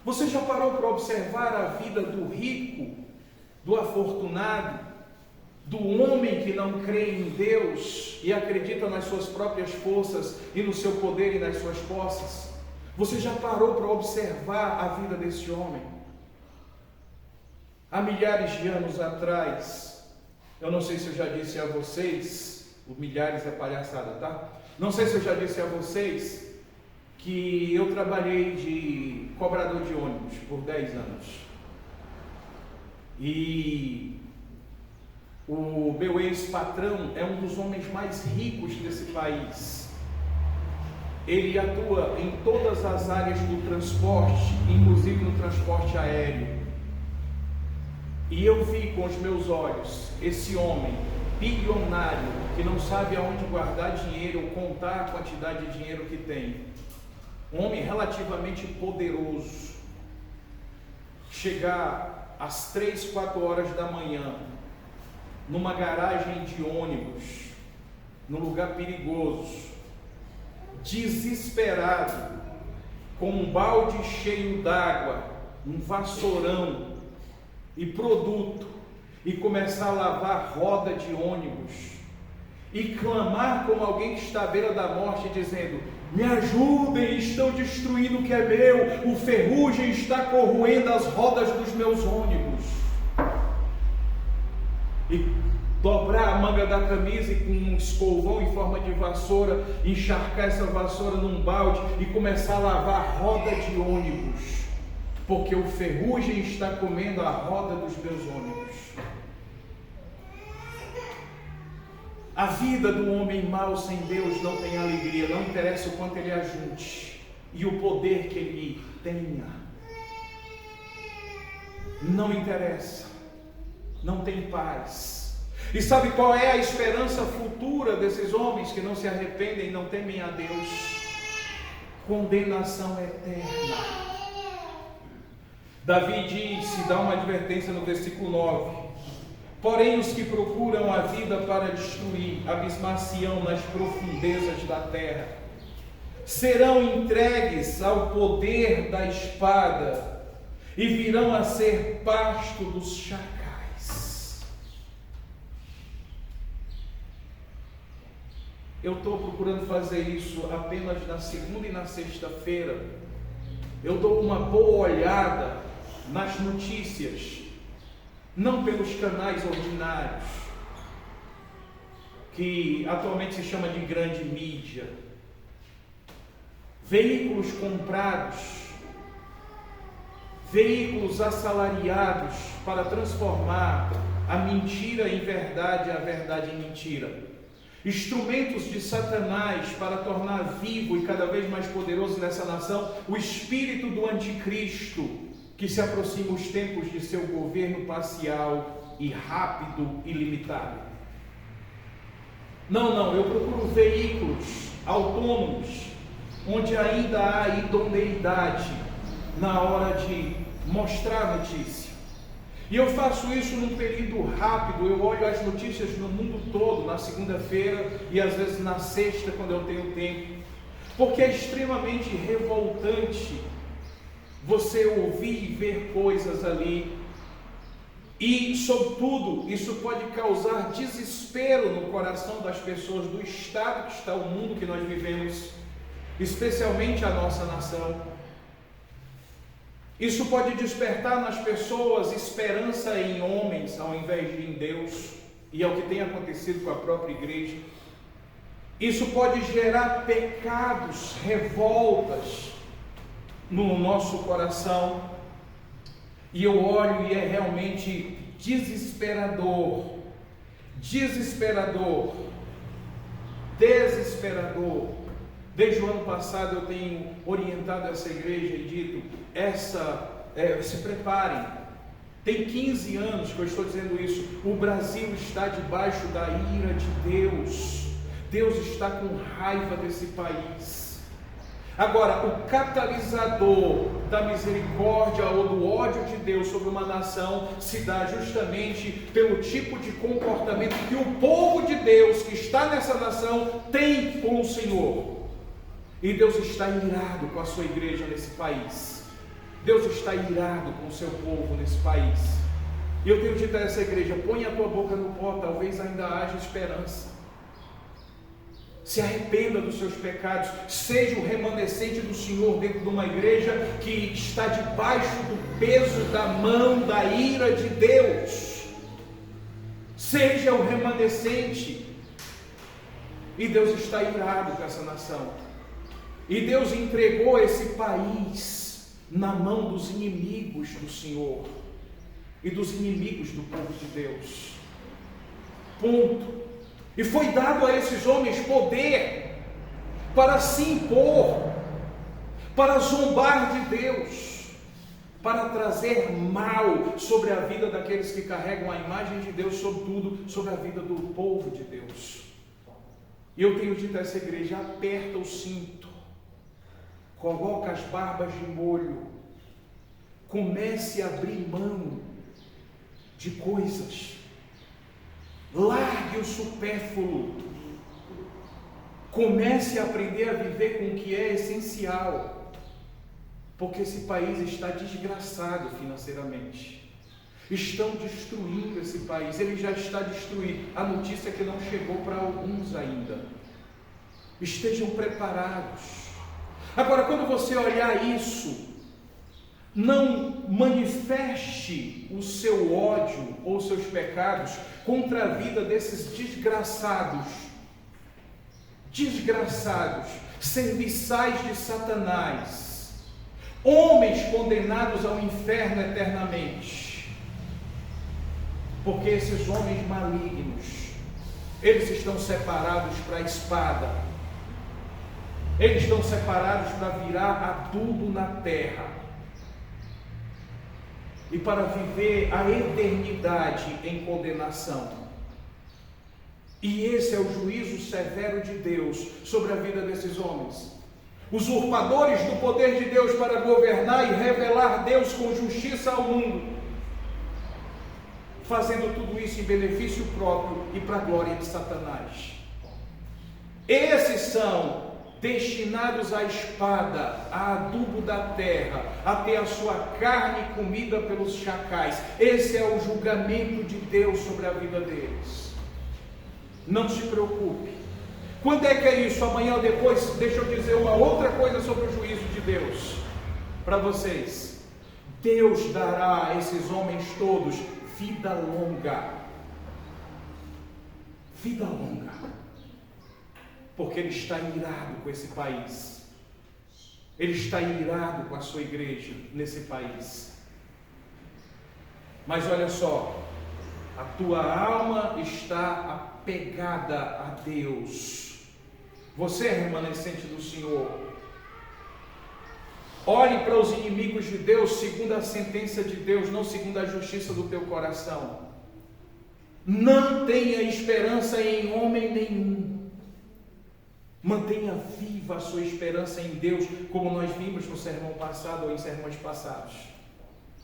Você já parou para observar a vida do rico, do afortunado, do homem que não crê em Deus e acredita nas suas próprias forças e no seu poder e nas suas posses? Você já parou para observar a vida desse homem? Há milhares de anos atrás, eu não sei se eu já disse a vocês, os milhares é palhaçada, tá? Não sei se eu já disse a vocês que eu trabalhei de cobrador de ônibus por 10 anos. E o meu ex-patrão é um dos homens mais ricos desse país. Ele atua em todas as áreas do transporte, inclusive no transporte aéreo. E eu vi com os meus olhos esse homem bilionário, que não sabe aonde guardar dinheiro ou contar a quantidade de dinheiro que tem. Um homem relativamente poderoso. Chegar às 3, 4 horas da manhã, numa garagem de ônibus, num lugar perigoso, desesperado, com um balde cheio d'água, um vassourão e produto, e começar a lavar a roda de ônibus, e clamar como alguém que está à beira da morte, dizendo: me ajudem, estão destruindo o que é meu, o ferrugem está corroendo as rodas dos meus ônibus. E dobrar a manga da camisa e com um escovão em forma de vassoura, encharcar essa vassoura num balde e começar a lavar a roda de ônibus, porque o ferrugem está comendo a roda dos meus ônibus. A vida do homem mau sem Deus não tem alegria, não interessa o quanto ele ajunte e o poder que ele tenha, não interessa, não tem paz. E sabe qual é a esperança futura desses homens que não se arrependem e não temem a Deus? Condenação eterna. Davi disse, dá uma advertência no versículo 9: porém os que procuram a vida para destruir, abismar-se-ão nas profundezas da terra, serão entregues ao poder da espada e virão a ser pasto dos chacais. eu estou procurando fazer isso apenas na segunda e na sexta-feira. Eu dou uma boa olhada nas notícias, não pelos canais ordinários, que atualmente se chama de grande mídia, veículos comprados, veículos assalariados para transformar a mentira em verdade, a verdade em mentira, instrumentos de Satanás para tornar vivo e cada vez mais poderoso nessa nação o espírito do anticristo, que se aproxima os tempos de seu governo parcial e rápido e limitado. Não, eu procuro veículos autônomos, onde ainda há idoneidade na hora de mostrar a notícia. E eu faço isso num período rápido. Eu olho as notícias no mundo todo, na segunda-feira e às vezes na sexta, quando eu tenho tempo, porque é extremamente revoltante você ouvir e ver coisas ali. E, sobretudo, isso pode causar desespero no coração das pessoas do estado que está o mundo que nós vivemos, especialmente a nossa nação. Isso pode despertar nas pessoas esperança em homens ao invés de em Deus, e é o que tem acontecido com a própria igreja. Isso pode gerar pecados, revoltas no nosso coração. E eu olho e é realmente desesperador, desesperador. Desde o ano passado eu tenho orientado essa igreja e dito, se preparem. Tem 15 anos que eu estou dizendo isso. O Brasil está debaixo da ira de Deus. Deus está com raiva desse país. Agora, o catalisador da misericórdia ou do ódio de Deus sobre uma nação se dá justamente pelo tipo de comportamento que o povo de Deus que está nessa nação tem com o Senhor. E Deus está irado com a sua igreja nesse país. Deus está irado com o seu povo nesse país. E eu tenho dito a essa igreja: põe a tua boca no pó, talvez ainda haja esperança. Se arrependa dos seus pecados, seja o remanescente do Senhor dentro de uma igreja que está debaixo do peso da mão da ira de Deus. Seja o remanescente. E Deus está irado com essa nação. E Deus entregou esse país na mão dos inimigos do Senhor e dos inimigos do povo de Deus. Ponto. E foi dado a esses homens poder para se impor, para zombar de Deus, para trazer mal sobre a vida daqueles que carregam a imagem de Deus, sobretudo sobre a vida do povo de Deus. E eu tenho dito a essa igreja: aperta o cinto, coloca as barbas de molho, comece a abrir mão de coisas. Largue o supérfluo. Comece a aprender a viver com o que é essencial. Porque esse país está desgraçado financeiramente. Estão destruindo esse país. Ele já está destruído. A notícia é que não chegou para alguns ainda. Estejam preparados. Agora, quando você olhar isso, não manifeste o seu ódio ou seus pecados contra a vida desses desgraçados, serviçais de Satanás, homens condenados ao inferno eternamente, porque esses homens malignos, eles estão separados para a espada, eles estão separados para virar adubo na terra, e para viver a eternidade em condenação. E esse é o juízo severo de Deus sobre a vida desses homens, usurpadores do poder de Deus para governar e revelar Deus com justiça ao mundo, fazendo tudo isso em benefício próprio e para a glória de Satanás. Esses são destinados à espada, a adubo da terra, a ter a sua carne comida pelos chacais. Esse é o julgamento de Deus sobre a vida deles. Não se preocupe, Quando é que é isso? Amanhã ou depois? Deixa eu dizer uma outra coisa sobre o juízo de Deus para vocês. Deus dará a esses homens todos vida longa. Vida longa. Porque Ele está irado com esse país. Ele está irado com a sua igreja nesse país. Mas olha só, a tua alma está apegada a Deus. Você é remanescente do Senhor. Olhe para os inimigos de Deus segundo a sentença de Deus, não segundo a justiça do teu coração. Não tenha esperança em homem nenhum. Mantenha viva a sua esperança em Deus, como nós vimos no sermão passado ou em sermões passados.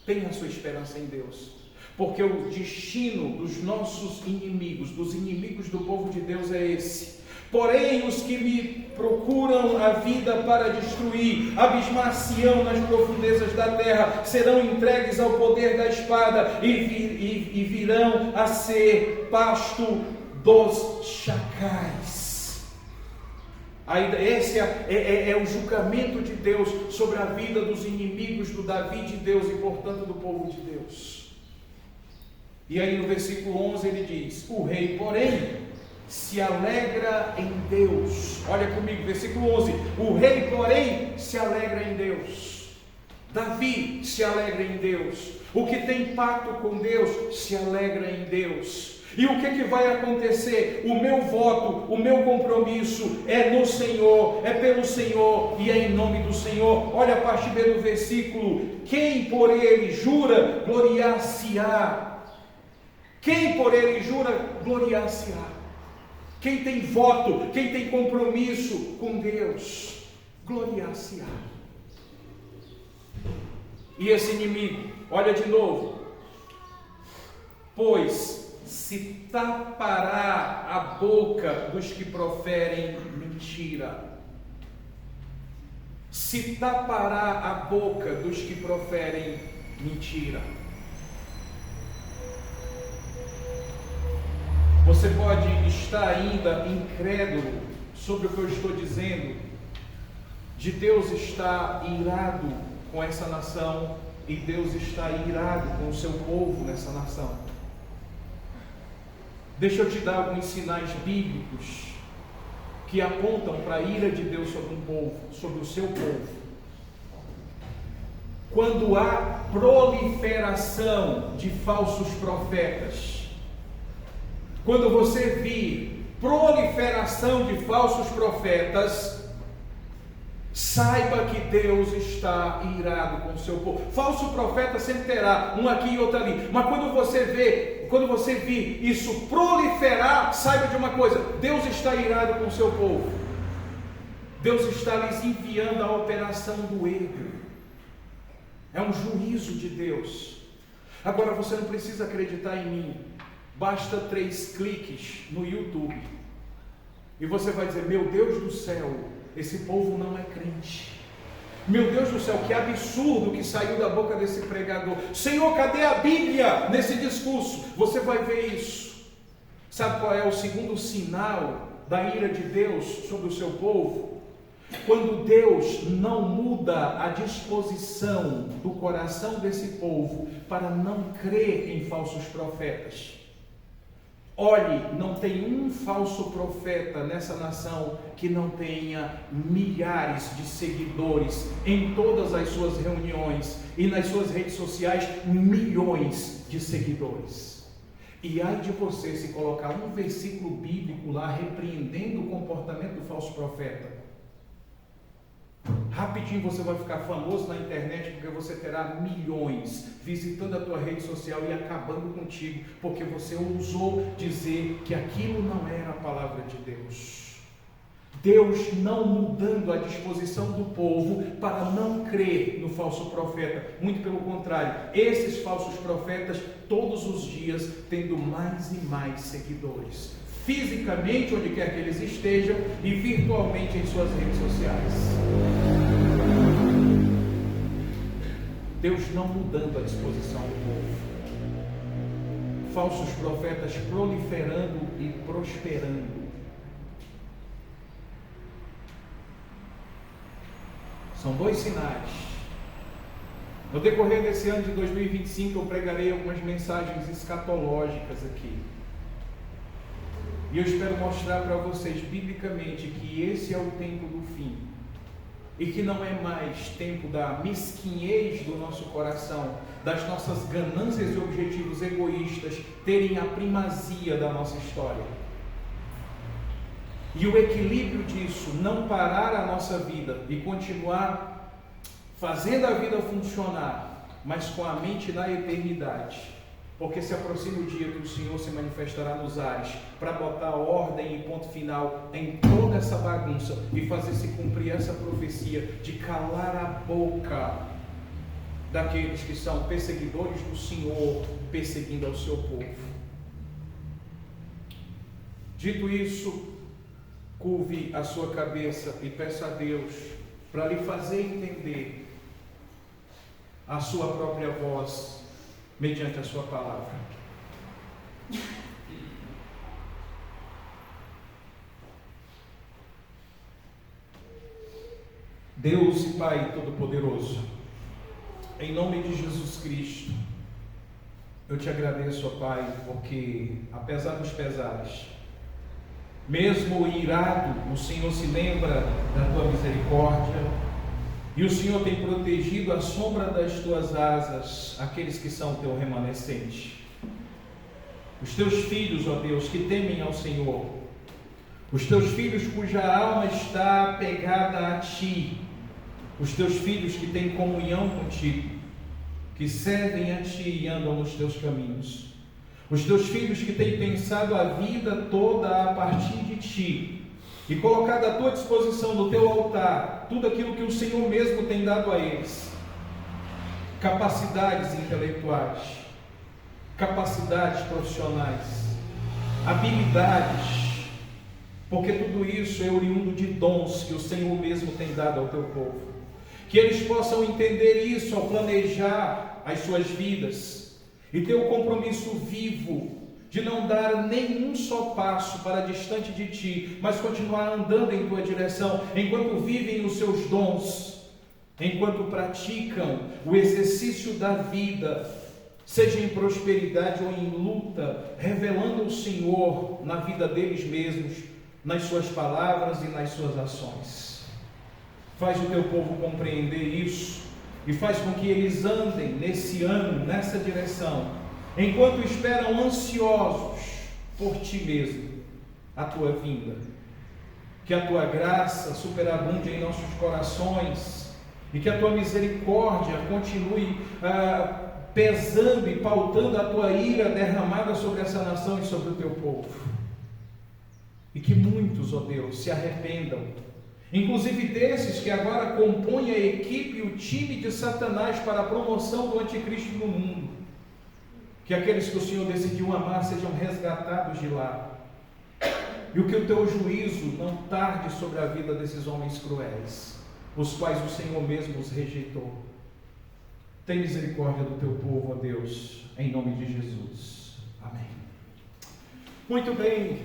Tenha a sua esperança em Deus, porque o destino dos nossos inimigos, dos inimigos do povo de Deus é esse. Porém, os que me procuram a vida para destruir, abismar-se-ão nas profundezas da terra, serão entregues ao poder da espada e virão a ser pasto dos chacais. Esse é o julgamento de Deus sobre a vida dos inimigos do Davi de Deus e, portanto, do povo de Deus. E aí no versículo 11 ele diz: o rei, porém, se alegra em Deus. Olha comigo, versículo 11: o rei, porém, se alegra em Deus. Davi se alegra em Deus. O que tem pacto com Deus se alegra em Deus. E o que vai acontecer? O meu voto, o meu compromisso é no Senhor, é pelo Senhor e é em nome do Senhor. Olha a parte B do versículo: quem por ele jura, gloriar-se-á. Quem por ele jura, gloriar-se-á. Quem tem voto, quem tem compromisso com Deus, gloriar-se-á. E esse inimigo, olha de novo: pois se tapará a boca dos que proferem mentira. Se tapará a boca dos que proferem mentira. Você pode estar ainda incrédulo sobre o que eu estou dizendo, de Deus está irado com essa nação e Deus está irado com o seu povo nessa nação. Deixa eu te dar alguns sinais bíblicos que apontam para a ira de Deus sobre um povo, sobre o seu povo. Quando há proliferação de falsos profetas, quando você vir proliferação de falsos profetas, saiba que Deus está irado com o seu povo. Falso profeta sempre terá, um aqui e outro ali. Mas quando você vir isso proliferar, saiba de uma coisa: Deus está irado com o seu povo. Deus está lhes enviando a operação do erro. É um juízo de Deus. Agora você não precisa acreditar em mim. Basta 3 cliques no YouTube e você vai dizer: meu Deus do céu, esse povo não é crente. Meu Deus do céu, que absurdo que saiu da boca desse pregador. Senhor, cadê a Bíblia nesse discurso? Você vai ver isso. Sabe qual é o segundo sinal da ira de Deus sobre o seu povo? Quando Deus não muda a disposição do coração desse povo para não crer em falsos profetas. Olhe, não tem um falso profeta nessa nação que não tenha milhares de seguidores em todas as suas reuniões e nas suas redes sociais, milhões de seguidores. E ai de você se colocar um versículo bíblico lá repreendendo o comportamento do falso profeta. Rapidinho você vai ficar famoso na internet, porque você terá milhões visitando a tua rede social e acabando contigo, porque você ousou dizer que aquilo não era a palavra de Deus. Deus não mudando a disposição do povo para não crer no falso profeta, muito pelo contrário, esses falsos profetas todos os dias tendo mais e mais seguidores, fisicamente onde quer que eles estejam e virtualmente em suas redes sociais. Deus não mudando a disposição do povo. Falsos profetas proliferando e prosperando. São 2 sinais. No decorrer desse ano de 2025, eu pregarei algumas mensagens escatológicas aqui. E eu espero mostrar para vocês, biblicamente, que esse é o tempo do fim. E que não é mais tempo da mesquinhez do nosso coração, das nossas ganâncias e objetivos egoístas terem a primazia da nossa história. E o equilíbrio disso, não parar a nossa vida e continuar fazendo a vida funcionar, mas com a mente na eternidade, porque se aproxima o dia que o Senhor se manifestará nos ares para botar ordem e ponto final em toda essa bagunça e fazer se cumprir essa profecia de calar a boca daqueles que são perseguidores do Senhor, perseguindo ao seu povo. Dito isso, curve a sua cabeça e peça a Deus para lhe fazer entender a sua própria voz, mediante a sua palavra. Deus e Pai Todo-Poderoso, em nome de Jesus Cristo, eu te agradeço, ó Pai, porque, apesar dos pesares, mesmo irado, o Senhor se lembra da tua misericórdia, e o Senhor tem protegido à sombra das tuas asas aqueles que são teu remanescente. Os teus filhos, ó Deus, que temem ao Senhor, os teus filhos cuja alma está pegada a Ti, os teus filhos que têm comunhão contigo, que servem a Ti e andam nos teus caminhos, os teus filhos que têm pensado a vida toda a partir de Ti, e colocado à tua disposição no teu altar tudo aquilo que o Senhor mesmo tem dado a eles, capacidades intelectuais, capacidades profissionais, habilidades, porque tudo isso é oriundo de dons que o Senhor mesmo tem dado ao teu povo, que eles possam entender isso ao planejar as suas vidas e ter o compromisso vivo de não dar nenhum só passo para distante de Ti, mas continuar andando em Tua direção, enquanto vivem os seus dons, enquanto praticam o exercício da vida, seja em prosperidade ou em luta, revelando o Senhor na vida deles mesmos, nas suas palavras e nas suas ações. Faz o Teu povo compreender isso, e faz com que eles andem nesse ano, nessa direção, enquanto esperam ansiosos por Ti mesmo, a Tua vinda. Que a Tua graça superabunde em nossos corações e que a Tua misericórdia continue pesando e pautando a Tua ira derramada sobre essa nação e sobre o Teu povo. E que muitos, ó Deus, se arrependam, inclusive desses que agora compõem a equipe e o time de Satanás para a promoção do anticristo no mundo. Que aqueles que o Senhor decidiu amar sejam resgatados de lá. E o que o Teu juízo não tarde sobre a vida desses homens cruéis, os quais o Senhor mesmo os rejeitou. Tem misericórdia do Teu povo, ó Deus, em nome de Jesus. Amém. Muito bem.